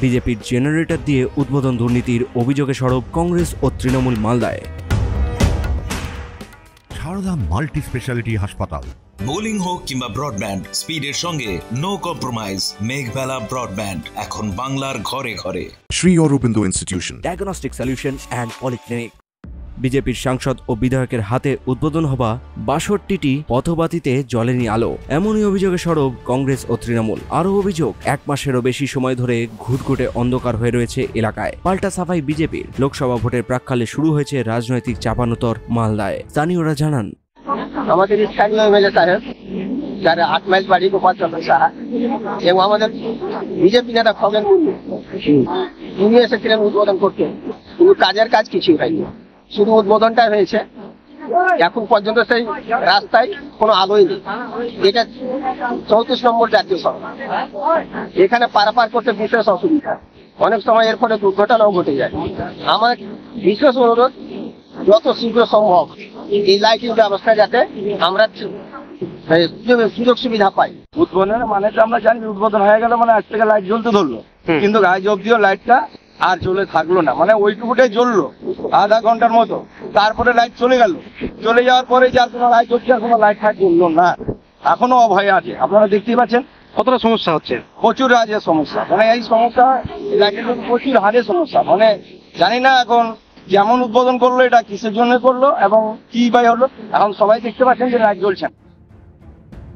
বিজেপির জেনারেটর দিয়ে উদ্বোধন দুর্নীতির অভিযোগে সরব কংগ্রেস ও তৃণমূল মালদায়। সারদা মাল্টি স্পেশালিটি হাসপাতাল। বোলিং হোক কিংবা ব্রডব্যান্ড, স্পিডের সঙ্গে নো কম্প্রোমাইজ। মেঘবেলা ব্রডব্যান্ড এখন বাংলার ঘরে ঘরে। Shri Aurobindo institution, diagnostic solution and polyclinic. বিজেপির সাংসদ ও বিধায়কের হাতে উদ্বোধন হওয়া ৬২টি পথবাতিতে জ্বলেনি আলো, এমনই অভিযোগে সরব কংগ্রেস ও তৃণমূল। আরও অভিযোগ, ১ মাসেরও বেশি সময় ধরে ঘুটঘুটে অন্ধকার হয়ে রয়েছে এলাকায়। পাল্টা সাফাই বিজেপির। লোকসভা ভোটের প্রাক্কালে শুরু হয়েছে রাজনৈতিক চাপানোতর মালদায়। স্থানীয়রা জানান, আমাদের স্থানীয় এমএলএ সাহেব, যার ৮ মাইল বাড়ি গোপালচন্দ্র সাহা, এবং আমাদের বিজেপি নেতা খগেন মুর্মু, তিনি এসেছিলেন উদ্বোধন করতে, কিন্তু কাজের কাজ কিছুই হয়নি, শুধু উদ্বোধনটা হয়েছে। এখন পর্যন্ত সেই রাস্তায় কোনো আলোই নেই। এটা ৩৪ নম্বর জাতীয় সড়ক, এখানে পারাপার করতে বিশেষ অসুবিধা, অনেক সময় এর ফলে দুর্ঘটনাও ঘটে যায়। আমার বিশেষ অনুরোধ, যত শীঘ্র সম্ভব এই লাইটিং ব্যবস্থা যাতে আমরা সুযোগ সুবিধা পাই। উদ্বোধনের মানে তো আমরা জানি, উদ্বোধন হয়ে গেল মানে আজ থেকে লাইট জ্বলতে ধরলো, কিন্তু আজ অব্দিও লাইটটা আর জ্বলে থাকলো না, মানে ওইটুকুটাই জ্বললো আধা ঘন্টার মতো, তারপরে লাইট চলে গেল। চলে যাওয়ার পরে যার কোনো লাইট হচ্ছে, আর কোনো লাইট ফাইট জ্বললো না, এখনো অভয় আছে। আপনারা দেখতেই পাচ্ছেন কতটা সমস্যা হচ্ছে, প্রচুর হারে সমস্যা। মানে এই সমস্যা লাইটের প্রচুর হারে সমস্যা, মানে জানি না এখন যেমন উদ্বোধন করলো এটা কিসের জন্য করলো এবং কি বাই হলো, এখন সবাই দেখতে পাচ্ছেন যে লাইট জ্বলছে।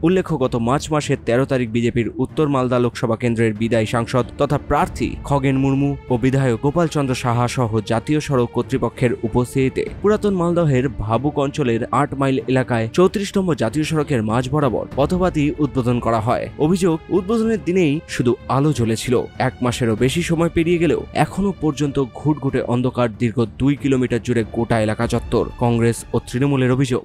উল্লেখ্য, গত মার্চ মাসের ১৩ তারিখ বিজেপির উত্তর মালদা লোকসভা কেন্দ্রের বিদায়ী সাংসদ তথা প্রার্থী খগেন মুর্মু ও বিধায়ক গোপালচন্দ্র সাহা সহ জাতীয় সড়ক কর্তৃপক্ষের উপস্থিতিতে পুরাতন মালদহের ভাবুক অঞ্চলের ৮ মাইল এলাকায় ৩৪ নম্বর জাতীয় সড়কের মাঝ বরাবর পথবাতি উদ্বোধন করা হয়। অভিযোগ, উদ্বোধনের দিনেই শুধু আলো জ্বলেছিল। ১ মাসেরও বেশি সময় পেরিয়ে গেলেও এখনো পর্যন্ত ঘুটঘুটে অন্ধকার দীর্ঘ ২ কিলোমিটার জুড়ে গোটা এলাকা চত্বর। কংগ্রেস ও তৃণমূলের অভিযোগ,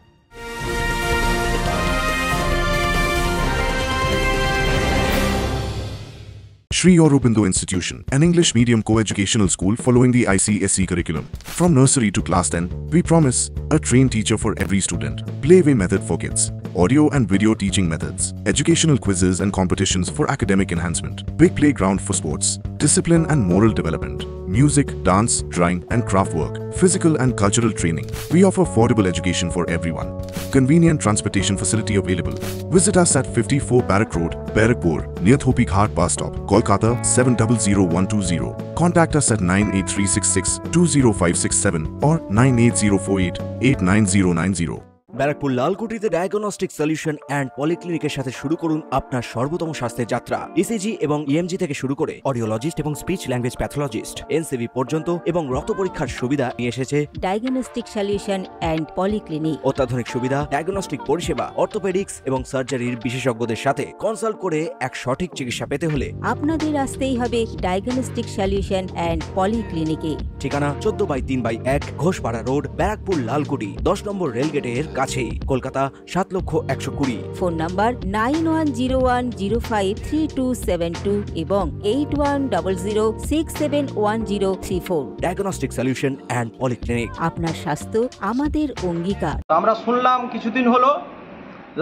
Sri Aurobindo Institution, an English medium co-educational school following the ICSE curriculum. From nursery to class 10, we promise a trained teacher for every student, playway method for kids, audio and video teaching methods, educational quizzes and competitions for academic enhancement, big playground for sports, discipline and moral development, music, dance, drawing and craft work, physical and cultural training. We offer affordable education for everyone. Convenient transportation facility available. Visit us at 54 Barrack Road, Barrackpur, near Thopi Ghat bus stop, Kolkata 700120. Contact us at 98366 20567 or 98048 89090. Barrackpore লালকুটিতে diagnostic solution and পলিক্লিনিকের সাথে শুরু করুন আপনার সর্বোত্তম স্বাস্থ্যের যাত্রা। ECG এবং ইএমজি থেকে শুরু করে অডিওলজিস্ট এবং স্পিচ ল্যাঙ্গুয়েজ প্যাথোলজিস্ট, এনসিভি পর্যন্ত এবং রক্ত পরীক্ষার সুবিধা নিয়ে এসেছে ডায়াগনস্টিক সলিউশন অ্যান্ড পলিক্লিনিক। অত্যাধুনিক সুবিধা, ডায়াগনস্টিক পরিষেবা, অর্থোপেডিক্স এবং সার্জারির বিশেষজ্ঞদের সাথে কনসাল্ট করে এক সঠিক চিকিৎসা পেতে হলে আপনাদের আসতেই হবে ডায়াগনস্টিক সলিউশন অ্যান্ড পলিক্লিনিকে। ঠিকানা 14/3/1 ঘোষপাড়া রোড, ব্যারাকপুর লালকুটি, 10 নম্বর রেলগেটের কাছেই, কলকাতা ৭,১২০,০০০। ফোন নাম্বার 9101053272 এবং 8100671034। Diagnostic solution and polyclinic. আপনার স্বাস্থ্য আমাদের অঙ্গীকার। আমরা শুনলাম কিছুদিন হলো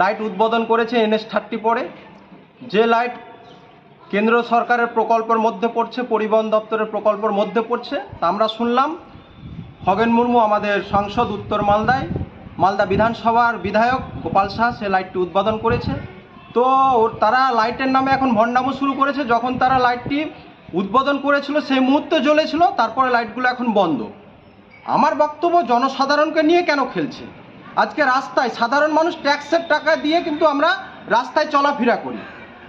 লাইট উদ্বোধন করেছে NH30 পরে, যে লাইট কেন্দ্র সরকারের প্রকল্পের মধ্যে পড়ছে, পরিবহন দপ্তরের প্রকল্পের মধ্যে পড়ছে। তা আমরা শুনলাম খগেন মুর্মু আমাদের সাংসদ উত্তর মালদা বিধানসভার বিধায়ক গোপাল শাহ সে লাইটটি উদ্বোধন করেছে। তো তারা লাইটের নামে এখন ভণ্ডামো শুরু করেছে। যখন তারা লাইটটি উদ্বোধন করেছিল সেই মুহূর্তে জ্বলেছিল, তারপরে লাইটগুলো এখন বন্ধ। আমার বক্তব্য, জনসাধারণকে নিয়ে কেন খেলছে? আজকে রাস্তায় সাধারণ মানুষ ট্যাক্সের টাকা দিয়ে কিন্তু আমরা রাস্তায় চলাফেরা করি,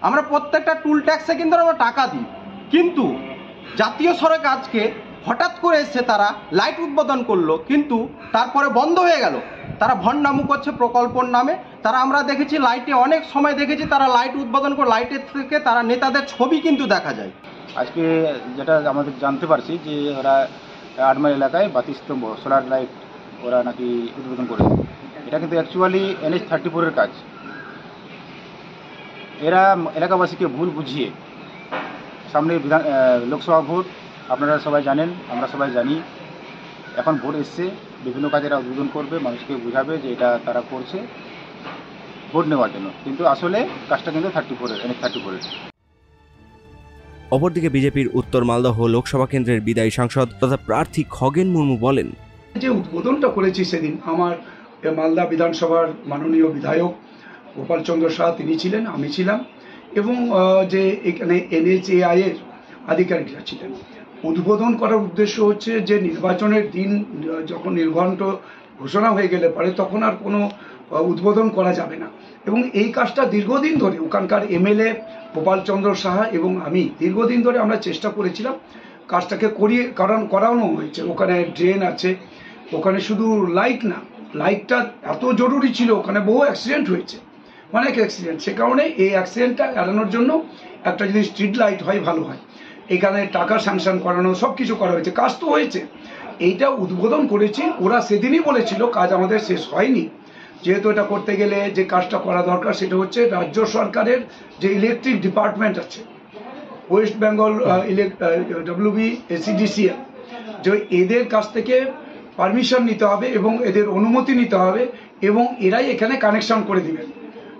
আমরা প্রত্যেকটা টুল ট্যাক্সে কিন্তু আমরা টাকা দিই, কিন্তু জাতীয় সড়কে আজকে হঠাৎ করে এসে তারা লাইট উদ্বোধন করলো, কিন্তু তারপরে বন্ধ হয়ে গেল। তারা ভণ্ডামু করছে প্রকল্পর নামে। তারা আমরা দেখেছি লাইটে অনেক সময় দেখেছি তারা লাইট উদ্বোধন করে লাইটের থেকে তারা নেতাদের ছবি কিন্তু দেখা যায়। আজকে যেটা আমাদের জানতে পারছি যে ওরা ৮ মাইল এলাকায় 32 স্তম্ভ সোলার লাইট ওরা নাকি উদ্বোধন করেছে। এটা কিন্তু অ্যাকচুয়ালি NH34-এর কাজ। এরা এলাকাবাসীকে ভুল বুঝিয়ে, সামনে লোকসভা ভোট আপনারা সবাই জানেন, আমরা সবাই জানি, এখন ভোট এসছে, বিভিন্ন কাজে এরা উদ্বোধন করবে, মানুষকে বোঝাবে যে এটা তারা করছে ভোট নেওয়ার জন্য, কিন্তু আসলে কাজটা কিন্তু NH34-এর। অপরদিকে বিজেপির উত্তর মালদহ লোকসভা কেন্দ্রের বিদায়ী সাংসদ তথা প্রার্থী খগেন মুর্মু বলেন, যে উদ্বোধনটা করেছি সেদিন আমার মালদা বিধানসভার মাননীয় বিধায়ক গোপাল চন্দ্র সাহা তিনি ছিলেন, আমি ছিলাম, এবং যে এখানে NHAI এর আধিকারিকরা ছিলেন। উদ্বোধন করার উদ্দেশ্য হচ্ছে যে নির্বাচনের দিন যখন নির্ঘণ্ট ঘোষণা হয়ে গেলে পরে তখন আর কোনো উদ্বোধন করা যাবে না, এবং এই কাজটা দীর্ঘদিন ধরে ওখানকার MLA গোপাল চন্দ্র সাহা এবং আমি দীর্ঘদিন ধরে আমরা চেষ্টা করেছিলাম কাজটাকে করানো হয়েছে। ওখানে ড্রেন আছে, ওখানে শুধু লাইট না, লাইটটা এত জরুরি ছিল, ওখানে বহু অ্যাক্সিডেন্ট হয়েছে, অনেক অ্যাক্সিডেন্ট, সে কারণে এই অ্যাক্সিডেন্টটা এড়ানোর জন্য একটা যদি স্ট্রিট লাইট হয় ভালো হয়। এখানে টাকা স্যাংশন করানো সব কিছু করা হয়েছে, কাজ তো হয়েছে। এইটা উদ্বোধন করেছি, ওরা সেদিনই বলেছিল কাজ আমাদের শেষ হয়নি, যেহেতু এটা করতে গেলে যে কাজটা করা দরকার সেটা হচ্ছে রাজ্য সরকারের যে ইলেকট্রিক ডিপার্টমেন্ট আছে, ওয়েস্ট বেঙ্গল WBSEDCL, যে এদের কাছ থেকে পারমিশন নিতে হবে এবং এদের অনুমতি নিতে হবে, এবং এরাই এখানে কানেকশন করে দিবেন।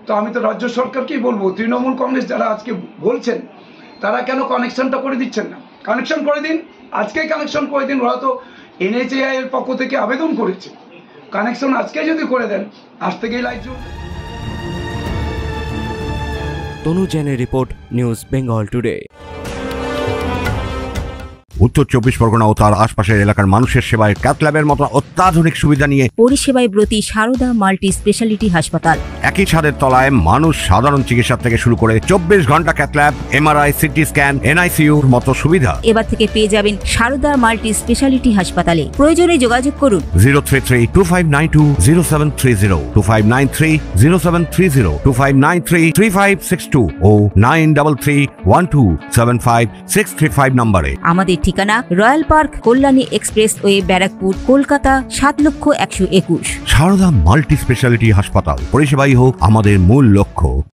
তো আমি তো রাজ্য সরকারকেই বলবো, তৃণমূল কংগ্রেস যারা আজকে বলছেন তারা কেন কানেকশনটা করে দিচ্ছেন না? কানেকশন করে দিন, আজকেই কানেকশন করে দিন। ওরা তো NHAI এর পক্ষ থেকে আবেদন করেছে, কানেকশন আজকে যদি করে দেন আজ থেকেই লাইট জ্বলবে। তনু জেনের রিপোর্ট, নিউজ বেঙ্গল টুডে। উত্তর 24 পরগনা ও তার আশপাশের এলাকার মানুষের সেবায় ক্যাথল্যাবের মতো অত্যাধুনিক সুবিধা নিয়ে পরিষেবায় ব্রতী সারদা মাল্টি স্পেশালিটি হাসপাতাল। একই ছাদের তলায় মানুষ সাধারণ চিকিৎসা থেকে শুরু করে 24 ঘন্টা cath lab, MRI, CT scan, NICU মতো সুবিধা এবার থেকে পেয়ে যাবেন সারদা মাল্টি স্পেশালিটি হাসপাতালে। প্রয়োজনে যোগাযোগ করুন 033-2592-0730, 2593-0730, 2593-3562 ও 9331275635 নম্বরে। আমাদের ঠিকানা Royal Park, Kalyani expressway, Barrackpore, Kolkata 7,121,000। Sarada multi speciality হাসপাতাল, পরিষেবাই হোক আমাদের মূল লক্ষ্য।